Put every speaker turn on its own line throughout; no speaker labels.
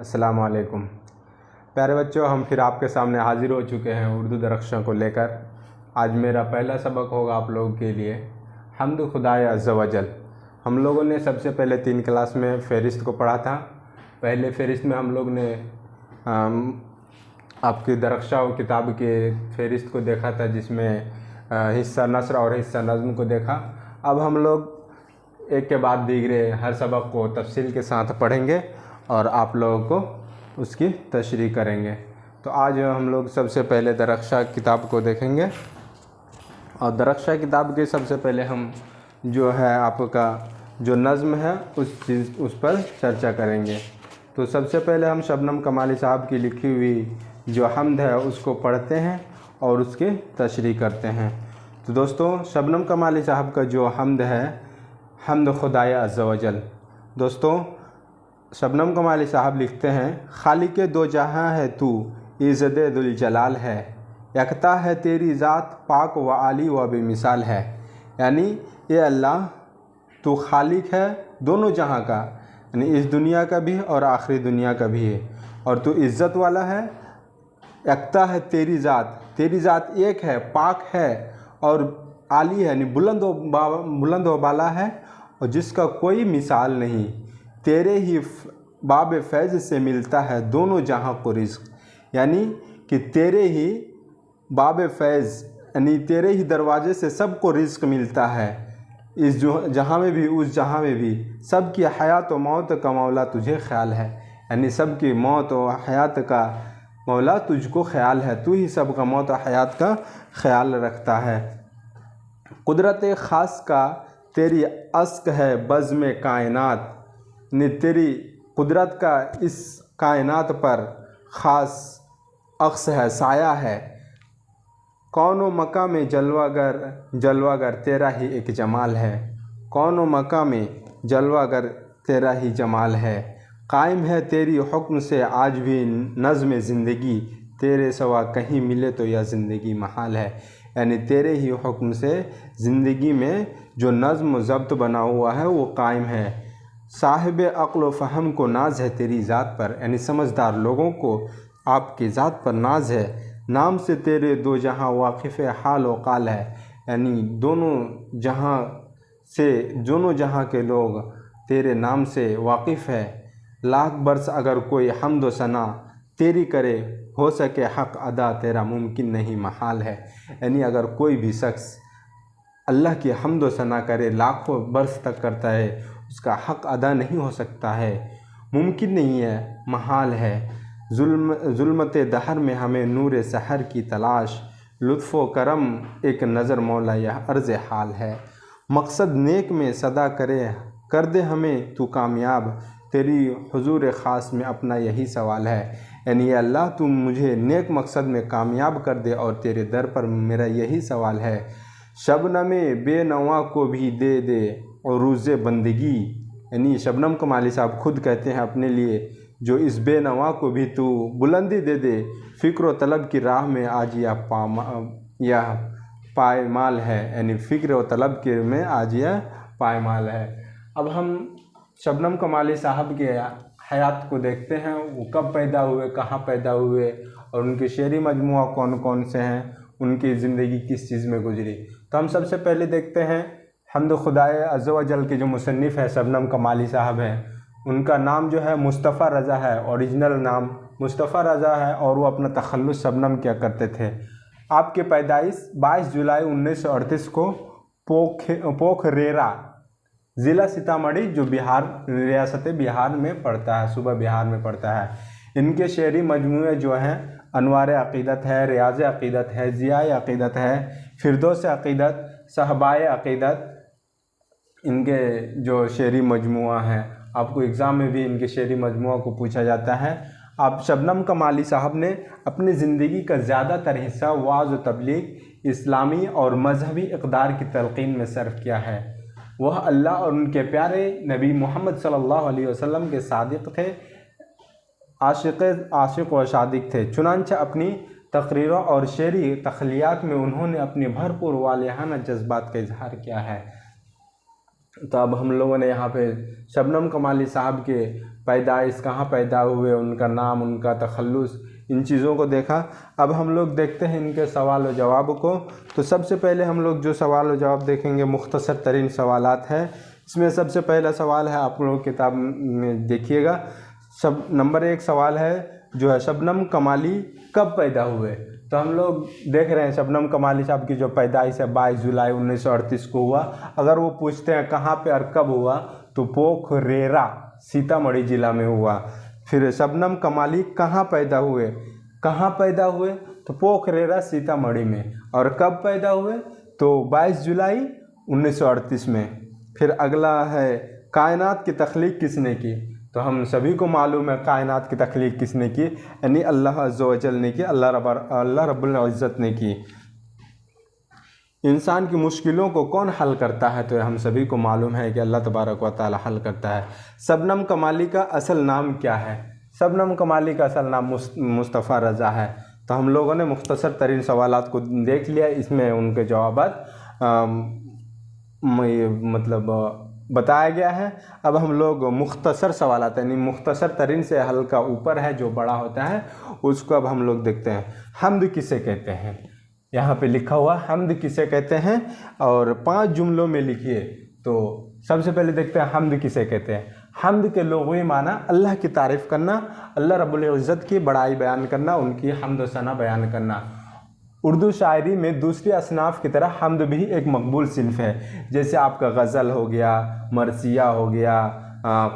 अस्सलाम वालेकुम। प्यारे बच्चों, हम फिर आपके सामने हाजिर हो चुके हैं उर्दू दरख्शां को लेकर। आज मेरा पहला सबक होगा आप लोगों के लिए हम्द खुदाए अज़्ज़ व जल। हम लोगों ने सबसे पहले 3 क्लास में फ़हरिस्त को पढ़ा था। पहले फ़हरिस्त में हम लोग ने आपकी दरख्शां किताब के फ़हरिस्त को देखा था, जिसमें हिस्सा नस्र और हिस्सा नज़्म को देखा। अब हम लोग एक के बाद दीगरे हर सबक को तफसील के साथ पढ़ेंगे और आप लोगों को उसकी तशरीह करेंगे। तो आज हम लोग सबसे पहले दरख्शां किताब को देखेंगे और दरख्शां किताब के सबसे पहले हम जो है आपका जो नज़्म है उस पर चर्चा करेंगे। तो सबसे पहले हम शबनम कमाली साहब की लिखी हुई जो हम्द है उसको पढ़ते हैं और उसकी तशरीह करते हैं। तो दोस्तों, शबनम कमाली साहब का जो हम्द है, हम्द खुदाए अज़्ज़ व जल। दोस्तों, शबनम कमाली साहब लिखते हैं, खालिक दो जहां है तू, इज़्ज़त दुल जलाल है, यकता है तेरी ज़ात, पाक व आली व बेमिसाल है। यानी ये अल्लाह, तू खालिक है दोनों जहां का, यानी इस दुनिया का भी और आखिरी दुनिया का भी है, और तू इज़्ज़त वाला है। यकता है तेरी ज़ात एक है, पाक है और आली है, यानी बुलंद व बाला है, और जिसका कोई मिसाल नहीं। तेरे ही बाब फैज़ से मिलता है दोनों जहां को रिज़्क़, यानी कि तेरे ही बाब फैज़ यानी तेरे ही दरवाजे से सबको रिज़्क़ मिलता है, इस जो जहाँ में भी उस जहाँ में भी। सब की हयात व मौत का मौला तुझे ख्याल है, यानी सब की मौत व हयात का मौला तुझको ख्याल है, तू ही सब का मौत व हयात का ख्याल रखता है। कुदरत ख़ास का तेरी अस्क है बज़्म कायनात, ने तेरी कुदरत का इस कायनात पर ख़ास अक्स है, साया है। कौन व मका में जलवागर तेरा ही एक जमाल है, कौन व मका में जलवागर तेरा ही जमाल है। कायम है तेरी हुक्म से आज भी नज़्म ज़िंदगी, तेरे सवा कहीं मिले तो यह ज़िंदगी महाल है। यानी तेरे ही हुक्म से ज़िंदगी में जो नज़्म ज़ब्त बना हुआ है वो कायम है। साहिब अक़्ल व फ़हम को नाज है तेरी ज़ात पर, यानी समझदार लोगों को आपकी ज़ात पर नाज है। नाम से तेरे दो जहां वाक़िफ़ हाल व काल है, यानी दोनों जहां के लोग तेरे नाम से वाक़िफ़ है। लाख बरस अगर कोई हम्द व सना तेरी करे, हो सके हक़ अदा तेरा मुमकिन नहीं महाल है। यानी अगर कोई भी शख्स अल्लाह की हम्द व सना करे, लाखों बरस तक करता है, उसका हक़ अदा नहीं हो सकता है, मुमकिन नहीं है, महाल है। जुल्मत दहर में हमें नूर सहर की तलाश, लुत्फ़ व करम एक नज़र मौला यह अर्ज़ हाल है। मकसद नेक में सदा कर दे हमें तू कामयाब, तेरी हुजूर ख़ास में अपना यही सवाल है। यानी अल्लाह, तू मुझे नेक मकसद में कामयाब कर दे और तेरे दर पर मेरा यही सवाल है। शबनम बेनवा को भी दे दे और रोज़े बंदगी, यानी शबनम कमाली साहब खुद कहते हैं अपने लिए, जो इस बेनवा को भी तू बुलंदी दे दे, फ़िक्र व तलब की राह में आज यह पायमाल है, यानी फ़िक्र व तलब के में आज यह पायमाल है। अब हम शबनम कमाली साहब के हयात को देखते हैं, वो कब पैदा हुए, कहाँ पैदा हुए और उनके शेरी मजमुआ कौन कौन से हैं, उनकी ज़िंदगी किस चीज़ में गुजरी। तो हम सबसे पहले देखते हैं हम्द खुदाए अज़्ज़ व जल के जो मुसन्निफ़ है शबनम कमाली साहब हैं, उनका नाम जो है मुस्तफ़ा रज़ा है। ओरिजिनल नाम मुस्तफ़ा रज़ा है और वो अपना तखल्लुस शबनम क्या करते थे। आपकी पैदाइश 22 जुलाई 1938 को पोखरेरा ज़िला सीतामढ़ी, जो रियासत बिहार में पड़ता है, सूबा बिहार में पड़ता है। इनके शेरी मजमूए जो हैं अनवार अक़ीदत है, रियाज़ अक़ीदत है, ज़ियाए अक़ीदत है, फ़िरदौस अक़ीदत, सहबाए अक़ीदत, इनके जो शेरी मजमुआ हैं। आपको एग्ज़ाम में भी इनके शेरी मजमुआ को पूछा जाता है। आप शबनम कमाली साहब ने अपनी ज़िंदगी का ज़्यादातर हिस्सा वाज़ व तबलीग, इस्लामी और मजहबी इक़दार की तलक़ीन में सर्फ किया है। वह अल्लाह और उनके प्यारे नबी मोहम्मद सल्लल्लाहु अलैहि वसल्लम के सादिक़ थे, आशिक़ व शादिक़ थे। चुनांचे अपनी तकरीरों और शेरी तख़लीयात में उन्होंने अपनी भरपूर वालिहाना जज्बात का इजहार किया है। तो अब हम लोगों ने यहाँ पे शबनम कमाली साहब के पैदाइश, कहाँ पैदा हुए, उनका नाम, उनका तखल्लुस, इन चीज़ों को देखा। अब हम लोग देखते हैं इनके सवाल व जवाब को। तो सबसे पहले हम लोग जो सवाल व जवाब देखेंगे मुख्तसर तरीन सवालात है। इसमें सबसे पहला सवाल है, आप लोग किताब में देखिएगा, सब नंबर 1 सवाल है जो है शबनम कमाली कब पैदा हुए। तो हम लोग देख रहे हैं शबनम कमाली साहब की जो पैदाइश है 22 जुलाई 1938 को हुआ। अगर वो पूछते हैं कहाँ पे और कब हुआ, तो पोखरेरा सीतामढ़ी ज़िला में हुआ। फिर शबनम कमाली कहाँ पैदा हुए, कहाँ पैदा हुए, तो पोखरेरा सीतामढ़ी में। और कब पैदा हुए, तो 22 जुलाई 1938 में। फिर अगला है कायनात की तख्लीक किसने की। तो हम सभी को मालूम है कायनात की तख्लीक किसने की, यानी अल्लाह अज़्ज़ व जल ने की, अल्लाह रब्बुल इज़्ज़त ने की। इंसान की मुश्किलों को कौन हल करता है, तो हम सभी को मालूम है कि अल्लाह तबारक व तआला हल करता है। शबनम कमाली का असल नाम क्या है। शबनम कमाली का असल नाम मुस्तफ़ा रज़ा है। तो हम लोगों ने मुख्तसर तरीन सवालात को देख लिया, इसमें उनके जवाबात मतलब बताया गया है। अब हम लोग मुख्तसर सवालात, यानी मुख्तसर तरीन से हल्का ऊपर है जो बड़ा होता है, उसको अब हम लोग देखते हैं। हम्द किसे कहते हैं, यहाँ पे लिखा हुआ हम्द किसे कहते हैं, और 5 जुमलों में लिखिए। तो सबसे पहले देखते हैं हम्द किसे कहते हैं। हम्द के लुग़वी माना अल्लाह की तारीफ़ करना, अल्लाह रब्बुल इज़्ज़त की बड़ाई बयान करना, उनकी हम्द व सना बयान करना। उर्दू शायरी में दूसरी असनाफ की तरह हम्द भी एक मकबूल सिन्फ है। जैसे आपका गज़ल हो गया, मरसिया हो गया,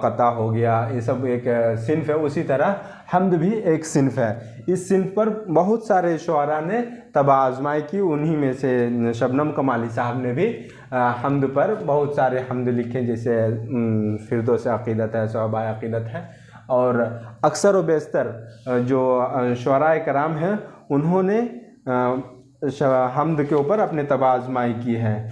क़ता हो गया, ये सब एक सिन्फ है। उसी तरह हम्द भी एक सिन्फ है। इस सिन्फ पर बहुत सारे शुअरा ने तबा आज़माई की। उन्हीं में से शबनम कमाली साहब ने भी हम्द पर बहुत सारे हम्द लिखे, जैसे फिरदौस अक़ीदत है, शोबाए अक़ीदत है। और अक्सर व बेशतर जो शुअराए कराम हैं उन्होंने हम्द के ऊपर अपने तबा आज़माई की है।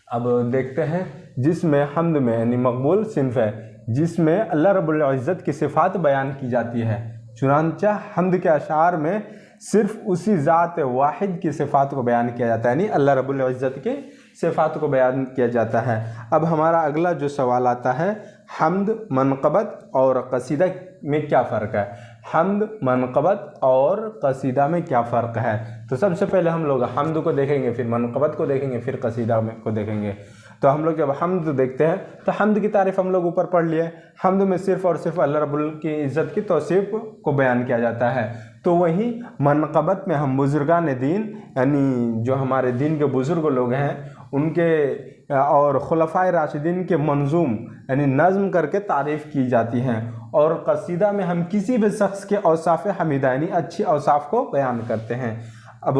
अब देखते हैं जिसमें हम्द में, यानी मकबूल सिन्फ है जिसमें अल्लाह रब्बुल इज़्ज़त की सिफ़ात बयान की जाती है। चुनांचा हम्द के अशार में सिर्फ उसी ज़ात वाहिद की सिफ़ात को बयान किया जाता है, यानी अल्लाह रब्बुल इज़्ज़त के सिफ़ात को बयान किया जाता है। अब हमारा अगला जो सवाल आता है, हम्द, मनक़बत और कसीदा में क्या फ़र्क है। हम्द, मनक़बत और कसीदा में क्या फ़र्क है। तो सबसे पहले हम लोग हम्द को देखेंगे, फिर मनक़बत को देखेंगे, फिर कसीदा में को देखेंगे। तो हम लोग जब हम्द देखते हैं तो हम्द की तारीफ़ हम लोग ऊपर पढ़ लिए। हम्द में सिर्फ़ और सिर्फ अल्लाह रब्बुल की इज़्ज़त की तौसीफ़ को बयान किया जाता है। तो वहीं मनक़बत में हम बुज़ुर्गान दीन, यानी जो हमारे दीन के बुज़ुर्ग लोग हैं उनके और खुलफ़ाए राशिदीन के मंजूम, यानी नज़्म करके तारीफ़ की जाती हैं। और कसीदा में हम किसी भी शख्स के औसाफ़ हमीदा, यानी अच्छी औसाफ़ को बयान करते हैं। अब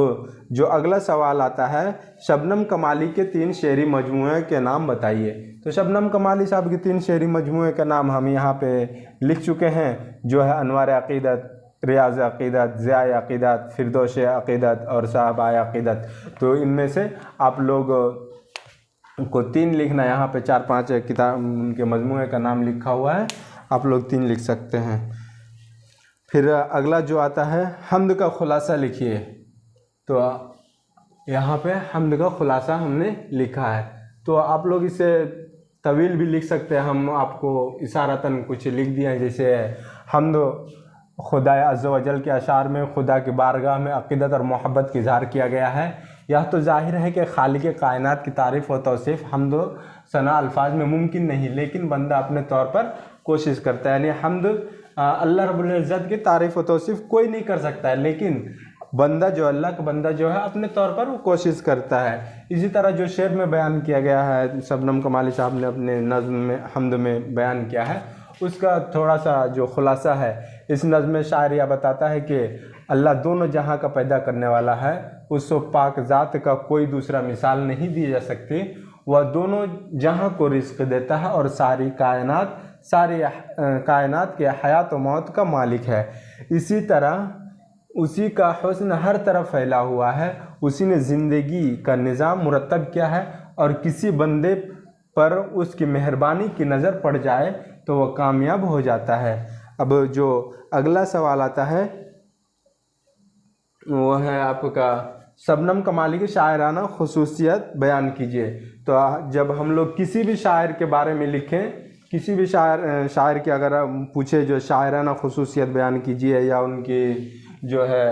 जो अगला सवाल आता है, शबनम कमाली के 3 शेरी मजमूए के नाम बताइए। तो शबनम कमाली साहब के 3 शेरी मजमूए का नाम हम यहाँ पे लिख चुके हैं, जो है अनवार अक़ीदत, रियाज़ अक़ीदत, ज़ियाए अक़ीदत, फिरदौस अक़ीदत और शोबाए अक़ीदत। तो इनमें से आप लोग को 3 लिखना, यहाँ पे 4-5 किताब उनके मजमूए का नाम लिखा हुआ है, आप लोग 3 लिख सकते हैं। फिर अगला जो आता है, हम्द का खुलासा लिखिए। तो यहाँ पे हम्द का खुलासा हमने लिखा है। तो आप लोग इसे तवील भी लिख सकते हैं, हम आपको इशारतन कुछ लिख दिया है। जैसे हम्द खुदा अज़्ज़ व जल के अशार में खुदा की बारगाह में अक़ीदत और मोहब्बत की इज़हार किया गया है। यह तो ज़ाहिर है कि खालिक़ कायनात की तारीफ़ व तौसीफ़ हम्द व सना अल्फाज में मुमकिन नहीं, लेकिन बंदा अपने तौर पर कोशिश करता है। यानी हम्द अल्लाह रब्बुल इज़्ज़त की तारीफ़ व तौसीफ़ कोई नहीं कर सकता है, लेकिन बंदा जो अल्लाह का बंदा जो है अपने तौर पर वो कोशिश करता है। इसी तरह जो शेर में बयान किया गया है, शबनम कमाली साहब ने अपने नज़्म में हम्द में बयान किया है, उसका थोड़ा सा जो खुलासा है, इस नज़्म में शायरिया बताता है कि अल्लाह दोनों जहां का पैदा करने वाला है, उस पाक ज़ात का कोई दूसरा मिसाल नहीं दी जा सकती। वह दोनों जहां को रिज़्क़ देता है और सारी कायनात के हयात व मौत का मालिक है। इसी तरह उसी का हुस्न हर तरफ फैला हुआ है। उसी ने ज़िंदगी का निज़ाम मुरतब किया है, और किसी बंदे पर उसकी मेहरबानी की नज़र पड़ जाए तो वह कामयाब हो जाता है। अब जो अगला सवाल आता है वो है आपका, शबनम कमाली की शायराना खुसूसियत बयान कीजिए। तो जब हम लोग किसी भी शायर के बारे में लिखें किसी भी शायर की अगर पूछे जो शायराना खुसूसियत बयान कीजिए या उनकी जो है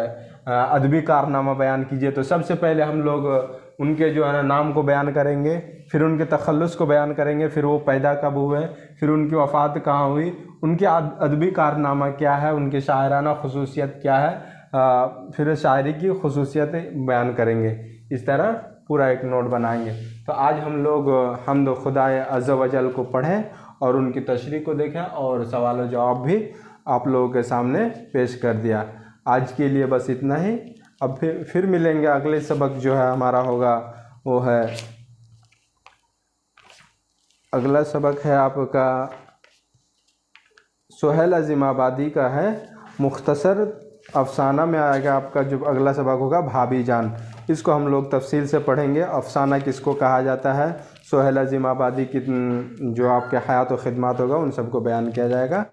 अदबी कारनामा बयान कीजिए, तो सबसे पहले हम लोग उनके जो है ना नाम को बयान करेंगे, फिर उनके तखल्लुस को बयान करेंगे, फिर वो पैदा कब हुए, फिर उनकी वफ़ात कहाँ हुई, उनके अदबी कारनामा क्या है, उनके शायराना खुसूसियत क्या है, फिर शायरी की खुसूसियत बयान करेंगे। इस तरह पूरा एक नोट बनाएंगे। तो आज हम लोग हम्द खुदाए अज़्ज़ व जल को पढ़ें और उनकी तशरीह को देखें और सवाल व जवाब भी आप लोगों के सामने पेश कर दिया। आज के लिए बस इतना ही। अब फिर मिलेंगे। अगले सबक जो है हमारा होगा वो है, अगला सबक है आपका सुहेल अज़ीमाबादी का है, मुख्तसर अफसाना में आएगा आपका। जो अगला सबक होगा भाभी जान, इसको हम लोग तफसील से पढ़ेंगे। अफसाना किसको कहा जाता है, सुहेल अज़ीमाबादी की जो आपके हयात व खिदमत होगा उन सबको बयान किया जाएगा।